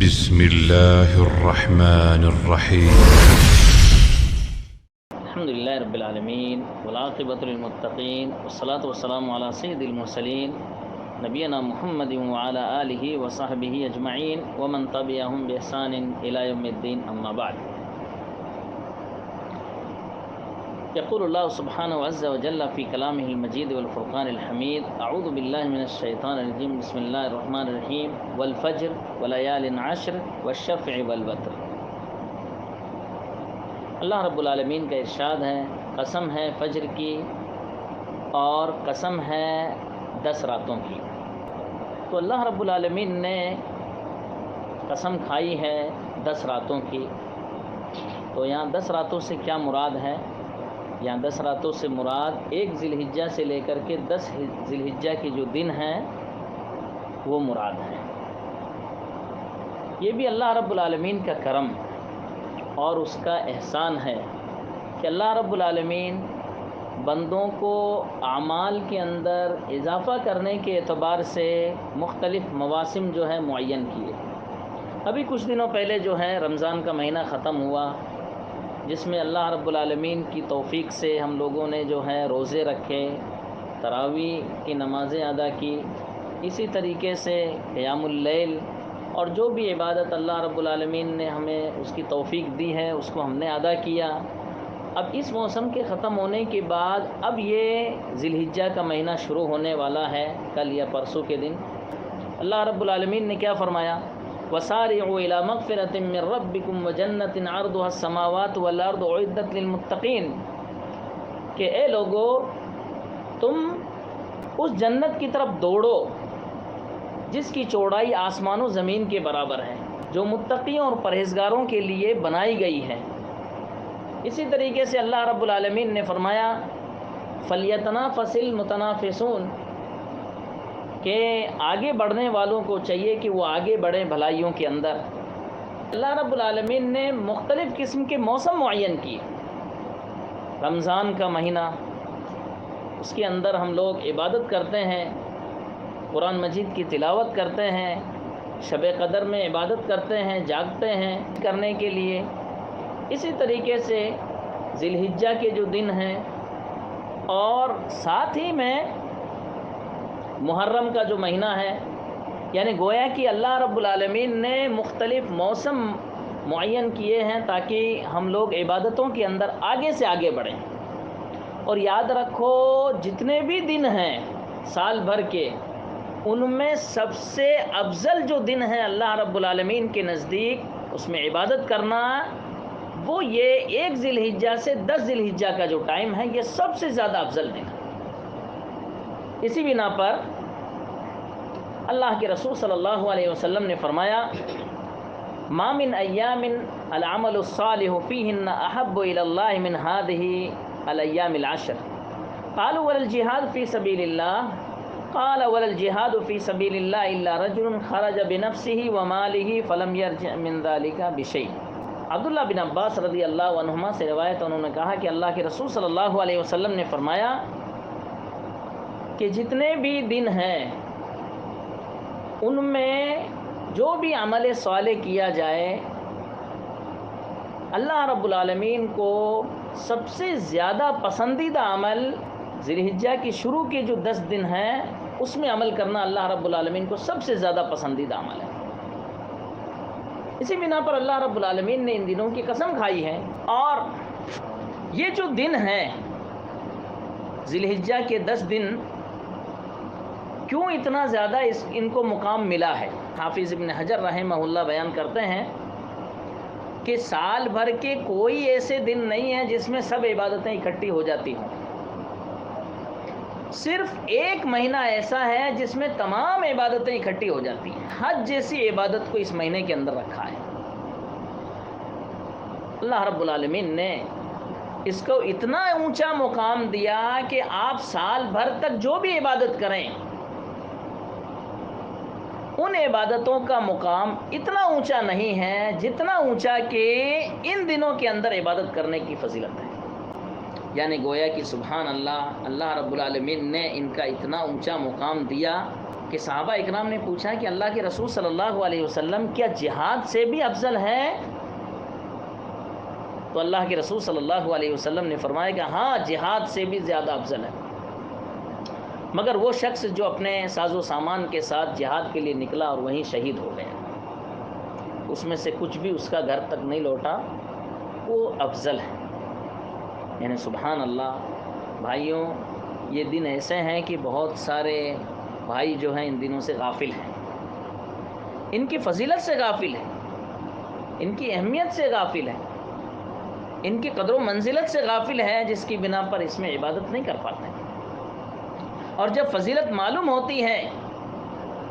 بسم الله الرحمن الرحيم. الحمد لله رب العالمين والعاقبة للمتقين والصلاة والسلام على سيد المرسلين نبينا محمد وعلى آله وصحبه أجمعين ومن تبعهم بإحسان إلى يوم الدين أما بعد. يقول الله سبحانه عز وجل في كلامه المجيد والفرقان الحميد: أعوذ بالله من الشيطان الرجيم، بسم الله الرحمن الرحيم، والفجر وليال عشر والشفع والوتر. اللہ رب العالمین کا ارشاد ہے، قسم ہے فجر کی اور قسم ہے 10 راتوں کی. تو اللہ رب العالمین نے قسم کھائی ہے 10 راتوں کی. تو یہاں 10 راتوں سے کیا مراد ہے؟ یہاں 10 راتوں سے مراد 1 ذی الحجہ سے لے کر کے 10 ذی الحجہ کے جو دن ہیں وہ مراد ہیں. یہ بھی اللہ رب العالمین کا کرم اور اس کا احسان ہے کہ اللہ رب العالمین بندوں کو اعمال کے اندر اضافہ کرنے کے اعتبار سے مختلف مواسم جو ہے معین کیے. ابھی کچھ دنوں پہلے جو ہے رمضان کا مہینہ ختم ہوا، جس میں اللہ رب العالمین کی توفیق سے ہم لوگوں نے جو ہے روزے رکھے، تراویح کی نمازیں ادا کی، اسی طریقے سے قیام اللیل اور جو بھی عبادت اللہ رب العالمین نے ہمیں اس کی توفیق دی ہے اس کو ہم نے ادا کیا. اب اس موسم کے ختم ہونے کے بعد اب یہ ذی الحجہ کا مہینہ شروع ہونے والا ہے، کل یا پرسوں کے دن. اللہ رب العالمین نے کیا فرمایا؟ وَسَارِعُوا إِلَى مَغْفِرَةٍ مِّن رَّبِّكُمْ وَجَنَّةٍ عَرْضُهَا السَّمَاوَاتُ وَالْأَرْضُ أُعِدَّتْ لِلْمُتَّقِينَ کہ اے لوگو تم اس جنت کی طرف دوڑو جس کی چوڑائی آسمان و زمین کے برابر ہے، جو متقیوں اور پرہیزگاروں کے لیے بنائی گئی ہے. اسی طریقے سے اللہ رب العالمین نے فرمایا فَلْيَتَنَافَسِ الْمُتَنَافِسُونَ کہ آگے بڑھنے والوں کو چاہیے کہ وہ آگے بڑھیں بھلائیوں کے اندر. اللہ رب العالمین نے مختلف قسم کے موسم معین کیے. رمضان کا مہینہ، اس کے اندر ہم لوگ عبادت کرتے ہیں، قرآن مجید کی تلاوت کرتے ہیں، شب قدر میں عبادت کرتے ہیں، جاگتے ہیں کرنے کے لیے. اسی طریقے سے ذی الحجہ کے جو دن ہیں اور ساتھ ہی میں محرم کا جو مہینہ ہے، یعنی گویا کہ اللہ رب العالمین نے مختلف موسم معین کیے ہیں تاکہ ہم لوگ عبادتوں کے اندر آگے سے آگے بڑھیں. اور یاد رکھو جتنے بھی دن ہیں سال بھر کے، ان میں سب سے افضل جو دن ہے اللہ رب العالمین کے نزدیک اس میں عبادت کرنا، وہ یہ 1 ذی الحجہ سے 10 ذی الحجہ کا جو ٹائم ہے، یہ سب سے زیادہ افضل دن ہے. اسی بنا پر اللہ کے رسول صلی اللہ علیہ وسلم نے فرمایا ما من ایام العمل الصالح فیہن احب الی اللہ من هذه الایام العشر قالوا ولا الجہاد فی سبیل اللہ قال ولا الجہاد فی سبیل اللہ الا رجل خرج بنفسه وماله فلم يرجع من ذلك بشیء. عبداللہ بن عباس رضی اللہ عنہما سے روایت، انہوں نے کہا کہ اللہ کے رسول صلی اللہ علیہ وسلم نے فرمایا کہ جتنے بھی دن ہیں ان میں جو بھی عمل صالح کیا جائے، اللہ رب العالمین کو سب سے زیادہ پسندیدہ عمل ذی الحجہ کی شروع کے جو 10 دن ہیں اس میں عمل کرنا اللہ رب العالمین کو سب سے زیادہ پسندیدہ عمل ہے. اسی بنا پر اللہ رب العالمین نے ان دنوں کی قسم کھائی ہے. اور یہ جو دن ہیں ذی الحجہ کے 10 دن، کیوں اتنا زیادہ ان کو مقام ملا ہے؟ حافظ ابن حجر رحمہ اللہ بیان کرتے ہیں کہ سال بھر کے کوئی ایسے دن نہیں ہیں جس میں سب عبادتیں اکٹھی ہو جاتی ہوں. صرف 1 مہینہ ایسا ہے جس میں تمام عبادتیں اکٹھی ہو جاتی ہیں. حج جیسی عبادت کو اس مہینے کے اندر رکھا ہے. اللہ رب العالمین نے اس کو اتنا اونچا مقام دیا کہ آپ سال بھر تک جو بھی عبادت کریں، ان عبادتوں کا مقام اتنا اونچا نہیں ہے جتنا اونچا کہ ان دنوں کے اندر عبادت کرنے کی فضیلت ہے. یعنی گویا کہ سبحان اللہ، اللہ رب العالمین نے ان کا اتنا اونچا مقام دیا کہ صحابہ اکرام نے پوچھا کہ اللہ کے رسول صلی اللہ علیہ وسلم کیا جہاد سے بھی افضل ہے؟ تو اللہ کے رسول صلی اللہ علیہ وسلم نے فرمایا کہ ہاں، جہاد سے بھی زیادہ افضل ہے، مگر وہ شخص جو اپنے ساز و سامان کے ساتھ جہاد کے لیے نکلا اور وہیں شہید ہو گیا، اس میں سے کچھ بھی اس کا گھر تک نہیں لوٹا، وہ افضل ہے۔ یعنی سبحان اللہ بھائیوں، یہ دن ایسے ہیں کہ بہت سارے بھائی جو ہیں ان دنوں سے غافل ہیں، ان کی فضیلت سے غافل ہیں، ان کی اہمیت سے غافل ہیں، ان کی قدر و منزلت سے غافل ہے، جس کی بنا پر اس میں عبادت نہیں کر پاتے۔ اور جب فضیلت معلوم ہوتی ہے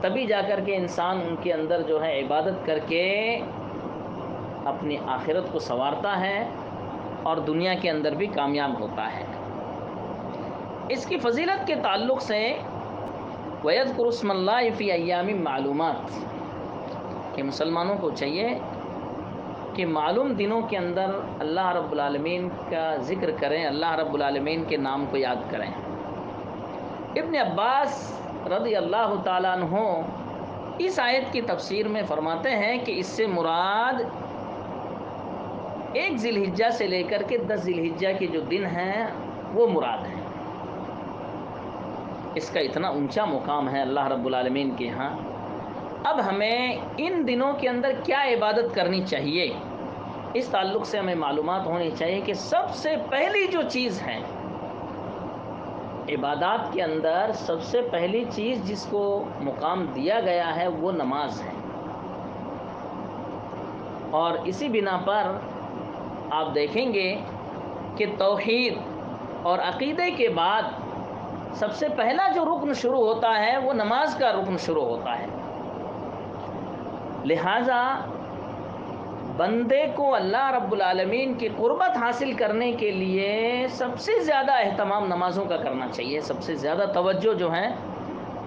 تبھی جا کر کے انسان ان کے اندر جو ہے عبادت کر کے اپنی آخرت کو سنوارتا ہے اور دنیا کے اندر بھی کامیاب ہوتا ہے۔ اس کی فضیلت کے تعلق سے وَيَذْكُرُ اسْمَ اللَّهِ فِي أَيَّامٍ مَعْلُومَاتٍ کہ مسلمانوں کو چاہیے کہ معلوم دنوں کے اندر اللہ رب العالمین کا ذکر کریں، اللہ رب العالمین کے نام کو یاد کریں۔ ابن عباس رضی اللہ تعالیٰ عنہ اس آیت کی تفسیر میں فرماتے ہیں کہ اس سے مراد 1 ذی الحجہ سے لے کر کے 10 ذی الحجہ کے جو دن ہیں وہ مراد ہیں۔ اس کا اتنا اونچا مقام ہے اللہ رب العالمین کے ہاں۔ اب ہمیں ان دنوں کے اندر کیا عبادت کرنی چاہیے، اس تعلق سے ہمیں معلومات ہونی چاہیے کہ سب سے پہلی جو چیز ہے عبادات کے اندر، سب سے پہلی چیز جس کو مقام دیا گیا ہے وہ نماز ہے۔ اور اسی بنا پر آپ دیکھیں گے کہ توحید اور عقیدے کے بعد سب سے پہلا جو رکن شروع ہوتا ہے وہ نماز کا رکن شروع ہوتا ہے۔ لہٰذا بندے کو اللہ رب العالمین کی قربت حاصل کرنے کے لیے سب سے زیادہ اہتمام نمازوں کا کرنا چاہیے، سب سے زیادہ توجہ جو ہے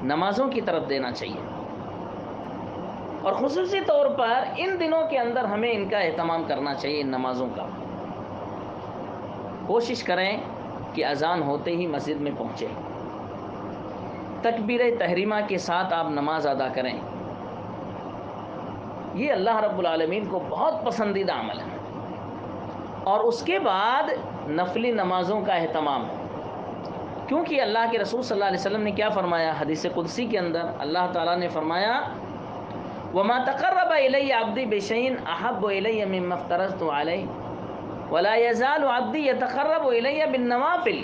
نمازوں کی طرف دینا چاہیے، اور خصوصی طور پر ان دنوں کے اندر ہمیں ان کا اہتمام کرنا چاہیے، ان نمازوں کا۔ کوشش کریں کہ اذان ہوتے ہی مسجد میں پہنچے، تکبیر تحریمہ کے ساتھ آپ نماز ادا کریں، یہ اللہ رب العالمین کو بہت پسندیدہ عمل ہے۔ اور اس کے بعد نفلی نمازوں کا اہتمام، کیونکہ اللہ کے رسول صلی اللہ علیہ وسلم نے کیا فرمایا حدیث قدسی کے اندر؟ اللہ تعالیٰ نے فرمایا وَمَا تَقَرَّبَ إِلَيَّ عَبْدِي بِشَيْءٍ أَحَبُّ إِلَيَّ مِمَّا افْتَرَضْتُ عَلَيْهِ وَلَا يَزَالُ عَبْدِي يَتَقَرَّبُ إِلَيَّ بِالنَّوَافِلِ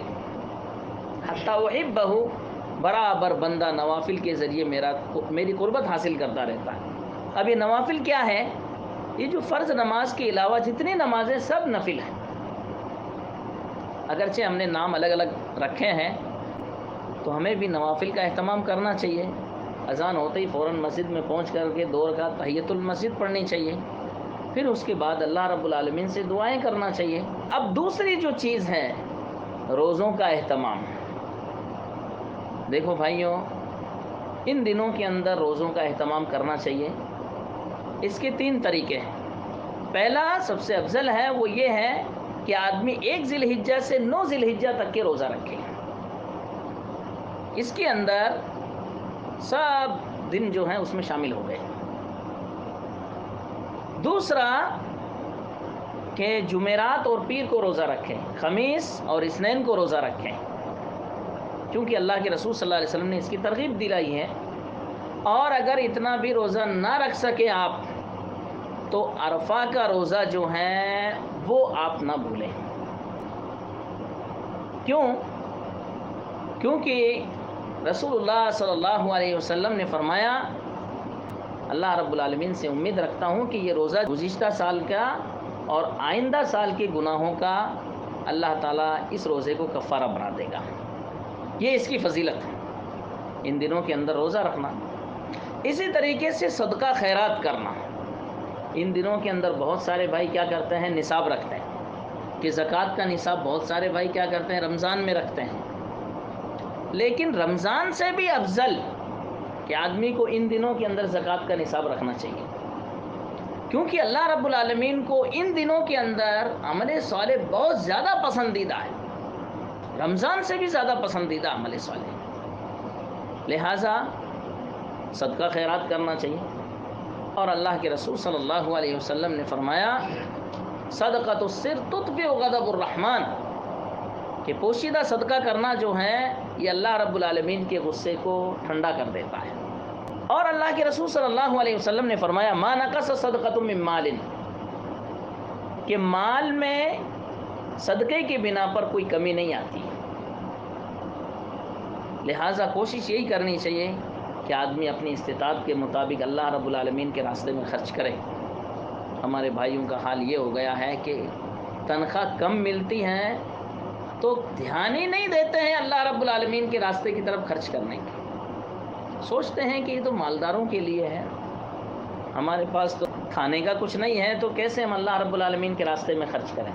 حَتَّى أُحِبَّهُ، برابر بندہ نوافل کے ذریعے میری قربت حاصل کرتا رہتا ہے۔ اب یہ نوافل کیا ہے؟ یہ جو فرض نماز کے علاوہ جتنی نمازیں سب نفل ہیں، اگرچہ ہم نے نام الگ الگ رکھے ہیں، تو ہمیں بھی نوافل کا اہتمام کرنا چاہیے۔ اذان ہوتے ہی فوراً مسجد میں پہنچ کر کے 2 رکعت تحیۃ المسجد پڑھنی چاہیے، پھر اس کے بعد اللہ رب العالمین سے دعائیں کرنا چاہیے۔ اب دوسری جو چیز ہے روزوں کا اہتمام۔ دیکھو بھائیوں، ان دنوں کے اندر روزوں کا اہتمام کرنا چاہیے۔ اس کے 3 طریقے ہیں۔ پہلا سب سے افضل ہے وہ یہ ہے کہ آدمی 1 ذی الحجہ سے 9 ذی الحجہ تک کے روزہ رکھے، اس کے اندر سب دن جو ہیں اس میں شامل ہو گئے۔ دوسرا کہ جمعرات اور پیر کو روزہ رکھیں، خمیس اور اثنین کو روزہ رکھیں، کیونکہ اللہ کے رسول صلی اللہ علیہ وسلم نے اس کی ترغیب دلائی ہے۔ اور اگر اتنا بھی روزہ نہ رکھ سکے آپ تو عرفہ کا روزہ جو ہے وہ آپ نہ بھولیں۔ کیونکہ رسول اللہ صلی اللہ علیہ وسلم نے فرمایا، اللہ رب العالمین سے امید رکھتا ہوں کہ یہ روزہ گزشتہ سال کا اور آئندہ سال کے گناہوں کا اللہ تعالیٰ اس روزے کو کفارہ بنا دے گا۔ یہ اس کی فضیلت ہے، ان دنوں کے اندر روزہ رکھنا۔ اسی طریقے سے صدقہ خیرات کرنا۔ ان دنوں کے اندر بہت سارے بھائی کیا کرتے ہیں؟ نصاب رکھتے ہیں کہ زکوٰۃ کا نصاب بہت سارے بھائی کیا کرتے ہیں؟ رمضان میں رکھتے ہیں۔ لیکن رمضان سے بھی افضل کہ آدمی کو ان دنوں کے اندر زکوٰۃ کا نصاب رکھنا چاہیے، کیونکہ اللہ رب العالمین کو ان دنوں کے اندر عمل صالح بہت زیادہ پسندیدہ ہے، رمضان سے بھی زیادہ پسندیدہ عمل صالح۔ لہٰذا صدقہ خیرات کرنا چاہیے۔ اور اللہ کے رسول صلی اللہ علیہ وسلم نے فرمایا صدقۃ السر تطفئ غضب الرحمن، کہ پوشیدہ صدقہ کرنا جو ہے یہ اللہ رب العالمین کے غصے کو ٹھنڈا کر دیتا ہے۔ اور اللہ کے رسول صلی اللہ علیہ وسلم نے فرمایا ما نقص صدقۃ من مال، کہ مال میں صدقے کی بنا پر کوئی کمی نہیں آتی۔ لہٰذا کوشش یہی کرنی چاہیے کہ آدمی اپنی استطاعت کے مطابق اللہ رب العالمین کے راستے میں خرچ کرے۔ ہمارے بھائیوں کا حال یہ ہو گیا ہے کہ تنخواہ کم ملتی ہے تو دھیان ہی نہیں دیتے ہیں اللہ رب العالمین کے راستے کی طرف خرچ کرنے کی، سوچتے ہیں کہ یہ تو مالداروں کے لیے ہے، ہمارے پاس تو کھانے کا کچھ نہیں ہے تو کیسے ہم اللہ رب العالمین کے راستے میں خرچ کریں۔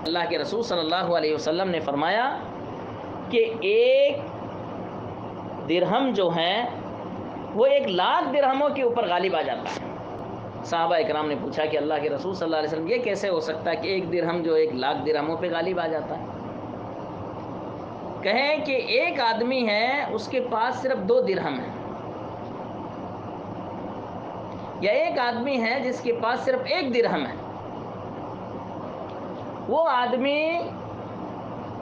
اللہ کے رسول صلی اللہ علیہ وسلم نے فرمایا کہ ایک درہم جو ہے وہ 1,00,000 درہموں کے اوپر غالب آ جاتا ہے۔ صحابہ اکرام نے پوچھا کہ اللہ کے رسول صلی اللہ علیہ وسلم یہ کیسے ہو سکتا ہے کہ ایک درہم جو 1,00,000 درہموں پہ غالب آ جاتا ہے؟ کہیں کہ ایک آدمی ہے اس کے پاس صرف 2 درہم ہیں، یا ایک آدمی ہے جس کے پاس صرف 1 درہم ہے، وہ آدمی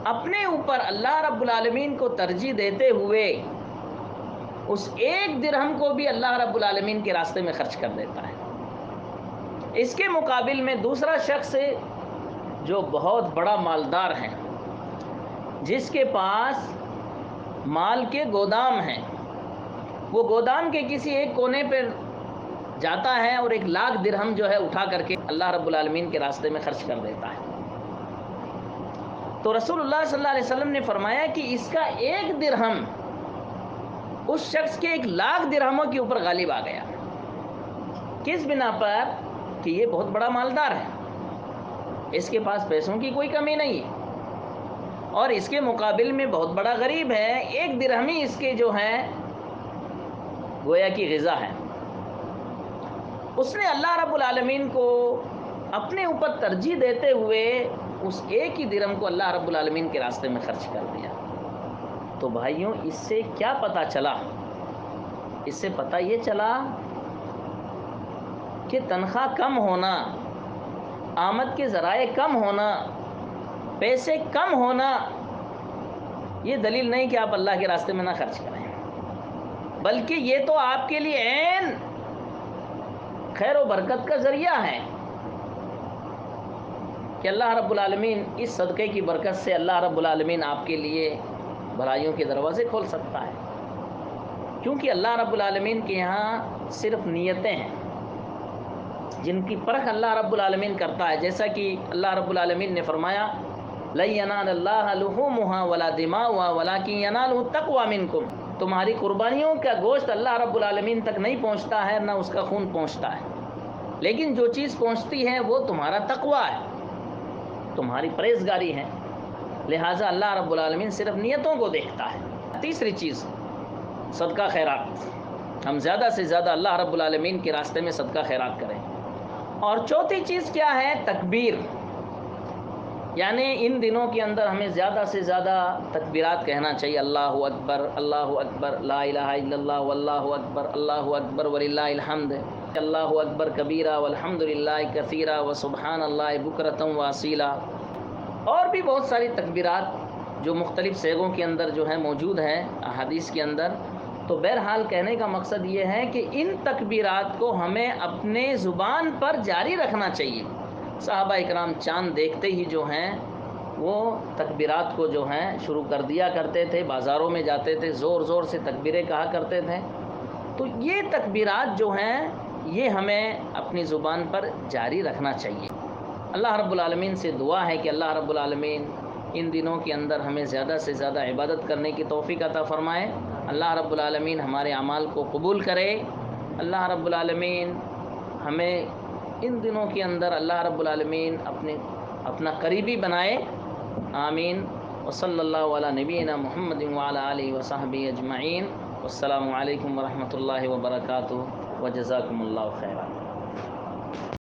اپنے اوپر اللہ رب العالمین کو ترجیح دیتے ہوئے اس 1 درہم کو بھی اللہ رب العالمین کے راستے میں خرچ کر دیتا ہے۔ اس کے مقابل میں دوسرا شخص جو بہت بڑا مالدار ہے، جس کے پاس مال کے گودام ہیں، وہ گودام کے کسی ایک کونے پہ جاتا ہے اور 1,00,000 درہم جو ہے اٹھا کر کے اللہ رب العالمین کے راستے میں خرچ کر دیتا ہے۔ تو رسول اللہ صلی اللہ علیہ وسلم نے فرمایا کہ اس کا 1 درہم اس شخص کے 1,00,000 درہموں کے اوپر غالب آ گیا۔ کس بنا پر؟ کہ یہ بہت بڑا مالدار ہے، اس کے پاس پیسوں کی کوئی کمی نہیں ہے، اور اس کے مقابل میں بہت بڑا غریب ہے، 1 درہم ہی اس کے جو ہے گویا کی غذا ہے۔ اس نے اللہ رب العالمین کو اپنے اوپر ترجیح دیتے ہوئے اس 1 ہی درہم کو اللہ رب العالمین کے راستے میں خرچ کر دیا۔ تو بھائیوں اس سے کیا پتہ چلا؟ اس سے پتہ یہ چلا کہ تنخواہ کم ہونا، آمد کے ذرائع کم ہونا، پیسے کم ہونا یہ دلیل نہیں کہ آپ اللہ کے راستے میں نہ خرچ کریں، بلکہ یہ تو آپ کے لیے عین خیر و برکت کا ذریعہ ہے کہ اللہ رب العالمین اس صدقے کی برکت سے اللہ رب العالمین آپ کے لیے بھلائیوں کے دروازے کھول سکتا ہے، کیونکہ اللہ رب العالمین کے یہاں صرف نیتیں ہیں جن کی پرکھ اللہ رب العالمین کرتا ہے، جیسا کہ اللہ رب العالمین نے فرمایا لَن يَنَالَ اللَّهَ لُحُومُهَا وَلَا دِمَاؤُهَا وَلَكِن يَنَالُهُ التَّقْوَى مِنكُمْ، تمہاری قربانیوں کا گوشت اللہ رب العالمین تک نہیں پہنچتا ہے، نہ اس کا خون پہنچتا ہے، لیکن جو چیز پہنچتی ہے وہ تمہارا تقویٰ ہے، تمہاری پرہیزگاری ہے۔ لہٰذا اللہ رب العالمین صرف نیتوں کو دیکھتا ہے۔ تیسری چیز صدقہ خیرات، ہم زیادہ سے زیادہ اللہ رب العالمین کے راستے میں صدقہ خیرات کریں۔ اور چوتھی چیز کیا ہے؟ تکبیر، یعنی ان دنوں کے اندر ہمیں زیادہ سے زیادہ تکبیرات کہنا چاہیے، اللہ اکبر، اللہ اکبر، لا الہ الا اللہ، واللہ اکبر، اللہ اکبر وللہ الحمد، اللہ اکبر کبیرہ والحمد للہ کثیرہ وسبحان اللہ بکرۃ واصیلا، اور بھی بہت ساری تکبیرات جو مختلف صیغوں کے اندر جو ہے موجود ہیں احادیث کے اندر۔ تو بہرحال کہنے کا مقصد یہ ہے کہ ان تکبیرات کو ہمیں اپنے زبان پر جاری رکھنا چاہیے۔ صحابہ اکرام چاند دیکھتے ہی جو ہیں وہ تکبیرات کو جو ہیں شروع کر دیا کرتے تھے، بازاروں میں جاتے تھے، زور زور سے تکبیریں کہا کرتے تھے۔ تو یہ تکبیرات جو ہیں یہ ہمیں اپنی زبان پر جاری رکھنا چاہیے۔ اللہ رب العالمین سے دعا ہے کہ اللہ رب العالمین ان دنوں کے اندر ہمیں زیادہ سے زیادہ عبادت کرنے کی توفیق عطا فرمائے۔ اللہ رب العالمین ہمارے اعمال کو قبول کرے۔ اللہ رب العالمین ہمیں ان دنوں کے اندر اللہ رب العالمین اپنا قریبی بنائے، آمین۔ وصلی اللہ علی نبینا محمد وعلی آلہ وصحبہ اجمعین۔ والسلام علیکم ورحمۃ اللہ وبرکاتہ، وجزاکم اللہ خیرا۔